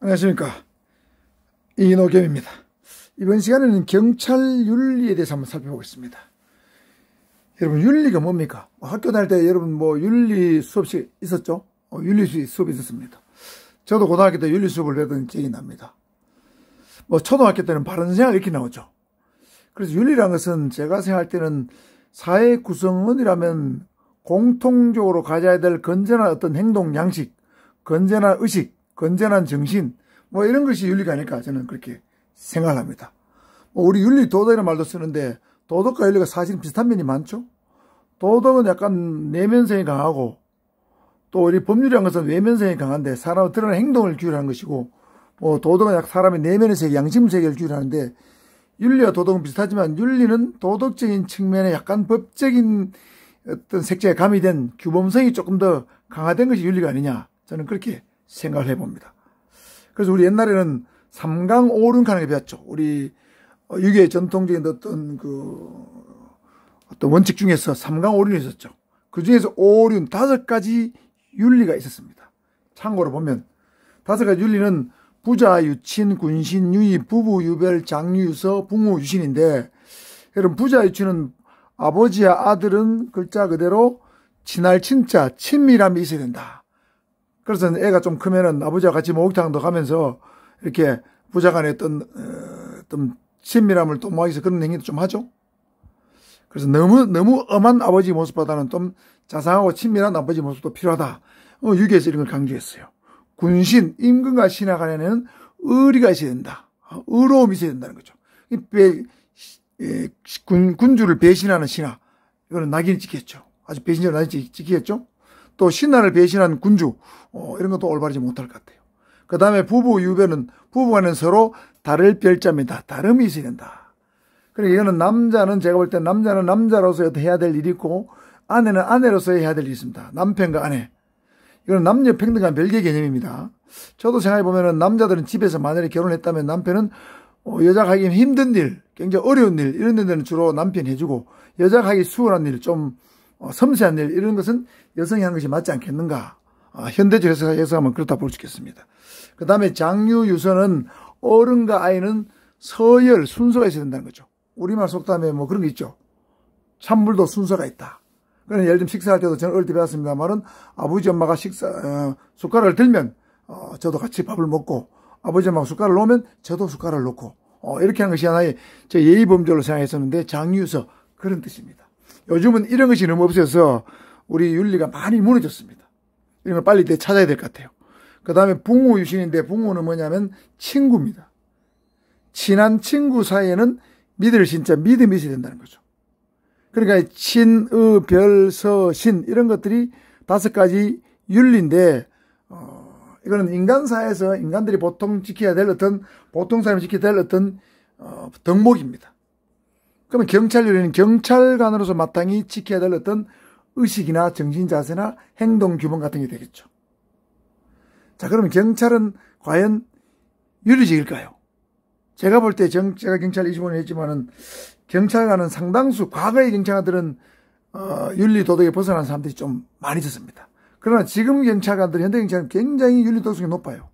안녕하십니까. 이노겸입니다. 이번 시간에는 경찰 윤리에 대해서 한번 살펴보겠습니다. 여러분, 윤리가 뭡니까? 학교 다닐 때 여러분 윤리 수업이 있었죠? 윤리 수업이 있었습니다. 저도 고등학교 때 윤리 수업을 배웠던 기억이 납니다. 초등학교 때는 바른생활 이렇게 나오죠. 그래서 윤리라는 것은 제가 생각할 때는 사회 구성원이라면 공통적으로 가져야 될 건전한 어떤 행동 양식, 건전한 의식, 건전한 정신, 이런 것이 윤리가 아닐까 저는 그렇게 생각을 합니다. 우리 윤리 도덕이라는 말도 쓰는데 도덕과 윤리가 사실은 비슷한 면이 많죠. 도덕은 약간 내면성이 강하고 또 우리 법률이라는 것은 외면성이 강한데 사람의 드러난 행동을 규율하는 것이고 도덕은 약 사람의 내면의 세계, 양심 세계를 규율하는데 윤리와 도덕은 비슷하지만 윤리는 도덕적인 측면에 약간 법적인 어떤 색채가 가미된 규범성이 조금 더 강화된 것이 윤리가 아니냐 저는 그렇게 생각을 해봅니다. 그래서 우리 옛날에는 삼강오륜하는 게 배웠죠. 우리 유교의 전통적인 어떤 원칙 중에서 삼강오륜이 있었죠. 그 중에서 오륜 5가지 윤리가 있었습니다. 참고로 보면 5가지 윤리는 부자, 유친, 군신, 유의, 부부, 유별, 장유, 유서, 붕우, 유신인데 여러분 부자, 유친은 아버지와 아들은 글자 그대로 친할 친자, 친밀함이 있어야 된다. 그래서 애가 좀 크면은 아버지와 같이 목욕탕도 가면서 이렇게 부자 간의 어떤 친밀함을 도모하기 위해서 그런 행위도 좀 하죠. 그래서 너무 엄한 아버지 모습보다는 좀 자상하고 친밀한 아버지 모습도 필요하다. 유교에서 이런 걸 강조했어요. 군신, 임금과 신하 간에는 의리가 있어야 된다. 의로움이 있어야 된다는 거죠. 군주를 배신하는 신하, 이거는 낙인이 찍혔죠. 아주 배신자로 낙인이 찍혔죠. 또 신하를 배신한 군주, 이런 것도 올바르지 못할 것 같아요. 그 다음에 부부, 유배는 부부간은 서로 다를 별자입니다. 다름이 있어야 된다. 그러니까 이거는 남자는 제가 볼 때 남자는 남자로서 해야 될 일이 있고 아내는 아내로서 해야 될 일이 있습니다. 남편과 아내. 이거는 남녀 평등한 별개의 개념입니다. 저도 생각해 보면은 남자들은 집에서 만약에 결혼했다면 남편은 여자가 하기 힘든 일, 굉장히 어려운 일 이런 데는 주로 남편이 해주고 여자가 하기 수월한 일, 좀 섬세한 일 이런 것은 여성이 하는 것이 맞지 않겠는가. 현대적 해석하면 그렇다 볼 수 있겠습니다. 그 다음에 장유, 유서는 어른과 아이는 서열, 순서가 있어야 된다는 거죠. 우리말 속담에 그런 게 있죠. 찬물도 순서가 있다. 그러니까 예를 들면 식사할 때도 저는 어릴 때 배웠습니다만은 아버지 엄마가 숟가락을 들면 저도 같이 밥을 먹고 아버지 엄마가 숟가락을 놓으면 저도 숟가락을 놓고 이렇게 하는 것이 하나의 제 예의범죄로 생각했었는데 장유서 그런 뜻입니다. 요즘은 이런 것이 너무 없어서 우리 윤리가 많이 무너졌습니다. 이런 걸 빨리 찾아야 될 것 같아요. 그 다음에 붕우 유신인데 붕우는 뭐냐면 친구입니다. 친한 친구 사이에는 믿을 신자 믿음이 있어야 된다는 거죠. 그러니까 친, 의, 별, 서, 신 이런 것들이 5가지 윤리인데 이거는 인간사에서 인간들이 보통 지켜야 될 보통 사람이 지켜야 될 덕목입니다. 그러면 경찰윤리는 경찰관으로서 마땅히 지켜야 될 어떤 의식이나 정신자세나 행동 규범 같은 게 되겠죠. 자, 그러면 경찰은 과연 윤리적일까요? 제가 볼 때 제가 경찰 25년 했지만은 경찰관은 상당수 과거의 경찰관들은 윤리 도덕에 벗어난 사람들이 좀 많이 있었습니다. 그러나 지금 경찰관들, 현대 경찰은 굉장히 윤리 도덕성이 높아요.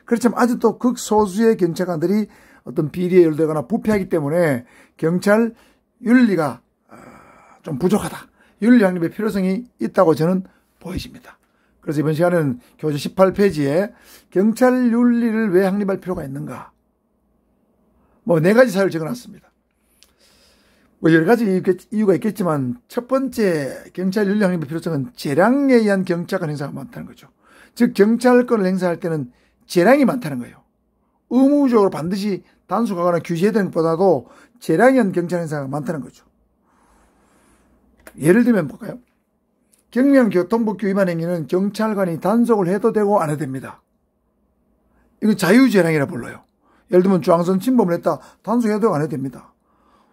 그렇지만 아직도 극소수의 경찰관들이 어떤 비리에 연루되거나 부패하기 때문에 경찰 윤리가 좀 부족하다. 윤리 확립의 필요성이 있다고 저는 보여집니다. 그래서 이번 시간에는 교재 18페이지에 경찰 윤리를 왜 확립할 필요가 있는가? 4가지 사유를 적어놨습니다. 여러 가지 이유가 있겠지만 첫 번째 경찰 윤리 확립의 필요성은 재량에 의한 경찰권 행사가 많다는 거죠. 즉 경찰권을 행사할 때는 재량이 많다는 거예요. 의무적으로 반드시 단속하거나 규제해야 되는 것보다도 재량에 의한 경찰 행사가 많다는 거죠. 예를 들면 볼까요? 경량교통법규 위반 행위는 경찰관이 단속을 해도 되고 안 해도 됩니다. 이건 자유재량이라 불러요. 예를 들면 중앙선 침범을 했다. 단속해도 되고 안 해도 됩니다.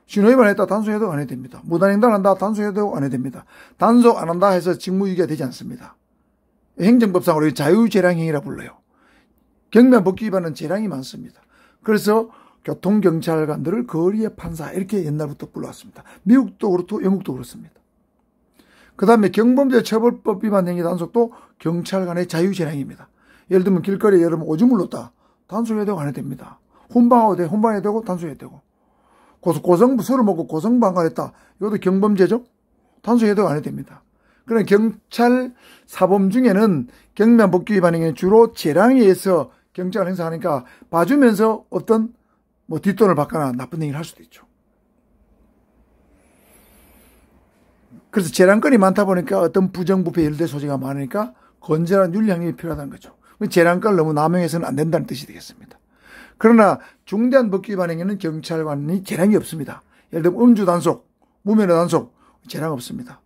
신호위반을 했다. 단속해도 되고 안 해도 됩니다. 무단횡단을 한다. 단속해도 되고 안 해도 됩니다. 단속 안 한다 해서 직무유기가 되지 않습니다. 행정법상으로 자유재량행위라 불러요. 경비안법규 위반은 재량이 많습니다. 그래서 교통경찰관들을 거리의 판사 이렇게 옛날부터 불러왔습니다. 미국도 그렇고 영국도 그렇습니다. 그 다음에 경범죄 처벌법 위반 행위 단속도 경찰관의 자유재량입니다. 예를 들면 길거리에 여러분 오줌을 놓았다. 단속해야 되고 안 해도 됩니다. 혼방해야 되고 단속해야 되고. 술을 먹고 고성방가했다. 이것도 경범죄죠. 단속해야 되고 안 해도 됩니다. 그러나 경찰 사범 중에는 경미한 법규 위반행위는 주로 재량에 의해서 경찰을 행사하니까 봐주면서 어떤 뒷돈을 받거나 나쁜 행위를 할 수도 있죠. 그래서 재량권이 많다 보니까 어떤 부정부패 연루될 소지가 많으니까 건전한 윤리행위가 필요하다는 거죠. 재량권을 너무 남용해서는 안 된다는 뜻이 되겠습니다. 그러나 중대한 법규 위반 행위는 경찰관이 재량이 없습니다. 예를 들면 음주 단속, 무면허 단속, 재량 없습니다.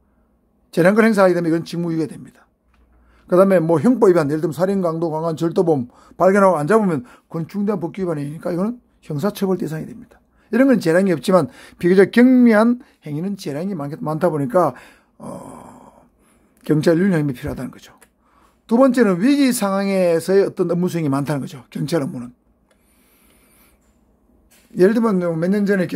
재량권 행사하게 되면 이건 직무유기가 됩니다. 그 다음에 형법 위반, 예를 들면 살인, 강도, 강간, 절도범 발견하고 안 잡으면 그건 중대한 법규 위반이니까 이거는 형사처벌 대상이 됩니다. 이런 건 재량이 없지만 비교적 경미한 행위는 재량이 많다 보니까 경찰 윤리행위 필요하다는 거죠. 두 번째는 위기 상황에서의 어떤 업무 수행이 많다는 거죠. 경찰 업무는. 예를 들면 몇 년 전에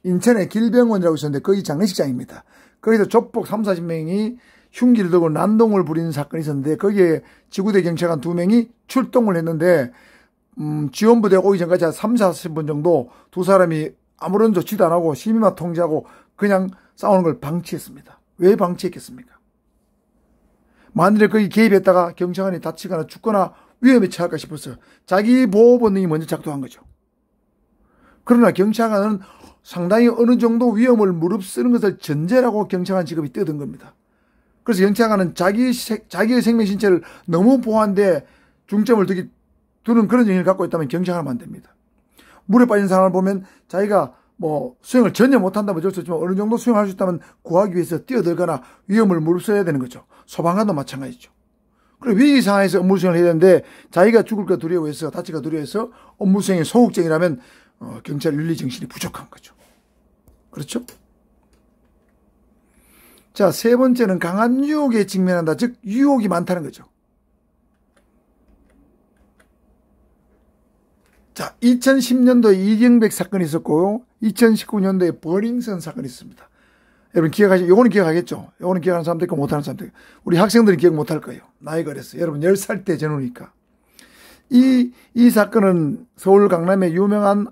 인천에 길병원이라고 있었는데 거기 장례식장입니다. 거기서 조폭 30-40명이 흉기를 들고 난동을 부리는 사건이 있었는데 거기에 지구대 경찰관 2명이 출동을 했는데 지원부대가 오기 전까지 한 30-40분 정도 두 사람이 아무런 조치도 안 하고 시민만 통제하고 그냥 싸우는 걸 방치했습니다. 왜 방치했겠습니까? 만일에 거기 개입했다가 경찰관이 다치거나 죽거나 위험에 처할까 싶어서 자기 보호 본능이 먼저 작동한 거죠. 그러나 경찰관은 상당히 어느 정도 위험을 무릅쓰는 것을 전제라고 경찰관 직업이 뛰어든 겁니다. 그래서 경찰관은 자기의 생명 신체를 너무 보호하는데 중점을 두는 그런 영역을 갖고 있다면 경찰관은 안 됩니다. 물에 빠진 상황을 보면 자기가 수영을 전혀 못한다면 어쩔 수 없지만 어느 정도 수영할 수 있다면 구하기 위해서 뛰어들거나 위험을 무릅써야 되는 거죠. 소방관도 마찬가지죠. 그리고 위기 상황에서 업무 수행을 해야 되는데 자기가 죽을까 두려워해서 다칠까 두려워해서 업무 수행에 소극적이라면 경찰 윤리 정신이 부족한 거죠. 그렇죠? 자, 세 번째는 강한 유혹에 직면한다. 즉 유혹이 많다는 거죠. 자, 2010년도에 이경백 사건이 있었고 2019년도에 버닝썬 사건이 있습니다. 여러분 요거는 기억하겠죠? 요거는 기억하는 사람도 있고 못하는 사람도 있고 우리 학생들은 기억 못할 거예요. 나이가 어렸어요. 여러분 10살 때 전후니까. 이 사건은 서울 강남의 유명한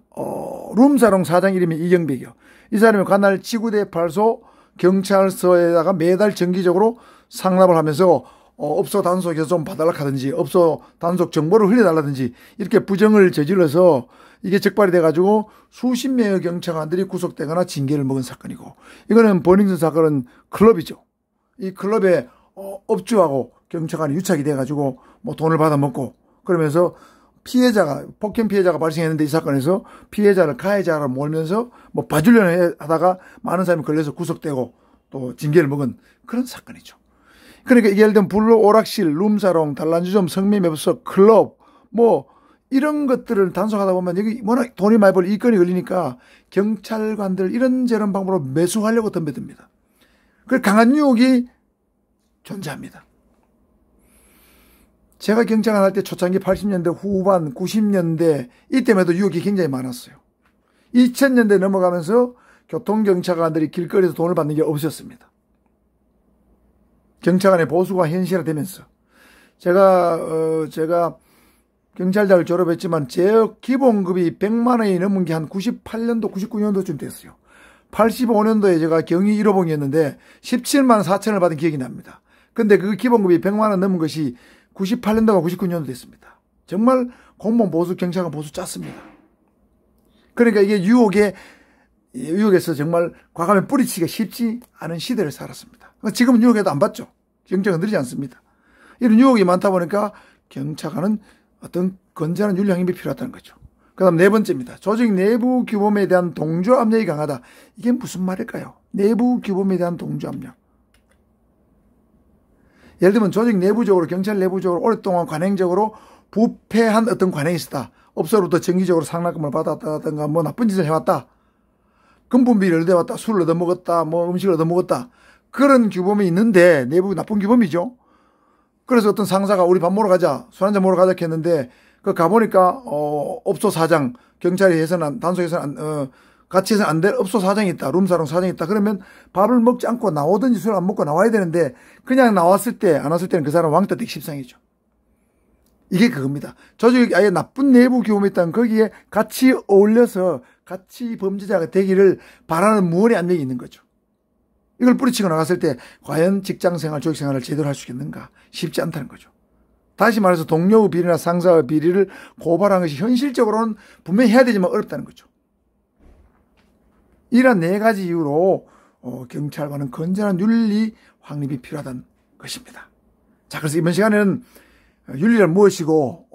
룸사롱 사장 이름이 이경백이요. 이 사람이 관할 지구대 발소 경찰서에다가 매달 정기적으로 상납을 하면서 업소 단속에서 좀 봐달라 하든지 업소 단속 정보를 흘려달라든지 이렇게 부정을 저질러서 이게 적발이 돼가지고 수십 명의 경찰관들이 구속되거나 징계를 먹은 사건이고 이거는 버닝썬 사건은 클럽이죠. 이 클럽에 업주하고 경찰관이 유착이 돼가지고 돈을 받아먹고 그러면서 폭행 피해자가 발생했는데 이 사건에서 피해자를 가해자로 몰면서 봐주려고 하다가 많은 사람이 걸려서 구속되고 또 징계를 먹은 그런 사건이죠. 그러니까 이게 예를 들면 블루 오락실, 룸사롱, 단란주점, 성매매부서, 클럽 이런 것들을 단속하다 보면 여기 워낙 돈이 많이 벌 이건이 걸리니까 경찰관들 이런저런 방법으로 매수하려고 덤벼듭니다. 그 강한 유혹이 존재합니다. 제가 경찰관 할 때 초창기 80년대 후반 90년대 이때만 해도 유혹이 굉장히 많았어요. 2000년대 넘어가면서 교통경찰관들이 길거리에서 돈을 받는 게 없었습니다. 경찰관의 보수가 현실화되면서 제가 경찰대학을 졸업했지만 제 기본급이 100만 원이 넘은 게 한 98년도 99년도쯤 됐어요. 85년도에 제가 경위 1호봉이었는데 17만 4천을 받은 기억이 납니다. 근데 그 기본급이 100만 원 넘은 것이 98년도가 99년도 됐습니다. 정말 공무원 보수, 경찰관 보수 짰습니다. 그러니까 이게 유혹에서 정말 과감히 뿌리치기가 쉽지 않은 시대를 살았습니다. 지금은 유혹에도 안 받죠. 경찰은 건드리지 않습니다. 이런 유혹이 많다 보니까 경찰관은 어떤 건전한 윤리행위 필요하다는 거죠. 그 다음 네 번째입니다. 조직 내부 규범에 대한 동조 압력이 강하다. 이게 무슨 말일까요? 내부 규범에 대한 동조 압력. 예를 들면 조직 내부적으로 경찰 내부적으로 오랫동안 관행적으로 부패한 어떤 관행이 있었다. 업소로부터 정기적으로 상납금을 받았다든가 나쁜 짓을 해왔다. 금품비를 얻어왔다. 술을 얻어먹었다. 음식을 얻어먹었다. 그런 규범이 있는데 내부 나쁜 규범이죠. 그래서 어떤 상사가 우리 밥 먹으러 가자. 술 한잔 먹으러 가자 했는데 가보니까 업소 사장 경찰이 해서는 단속해서는 같이 해서는 안 될 업소 사장이 있다. 룸사롱 사장이 있다. 그러면 밥을 먹지 않고 나오든지 술 안 먹고 나와야 되는데 그냥 나왔을 때 안 왔을 때는 그 사람 왕따 되기 십상이죠. 이게 그겁니다. 조직이 아예 나쁜 내부 규범이 있다면 거기에 같이 어울려서 같이 범죄자가 되기를 바라는 무언의 압력이 있는 거죠. 이걸 뿌리치고 나갔을 때 과연 직장생활, 조직생활을 제대로 할 수 있겠는가? 쉽지 않다는 거죠. 다시 말해서 동료의 비리나 상사의 비리를 고발하는 것이 현실적으로는 분명히 해야 되지만 어렵다는 거죠. 이런 4가지 이유로 경찰관은 건전한 윤리 확립이 필요하다는 것입니다. 자, 그래서 이번 시간에는 윤리란 무엇이고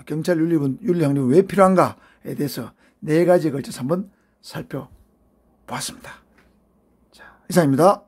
경찰 윤리 확립은 왜 필요한가에 대해서 4가지에 걸쳐서 한번 살펴보았습니다. 자, 이상입니다.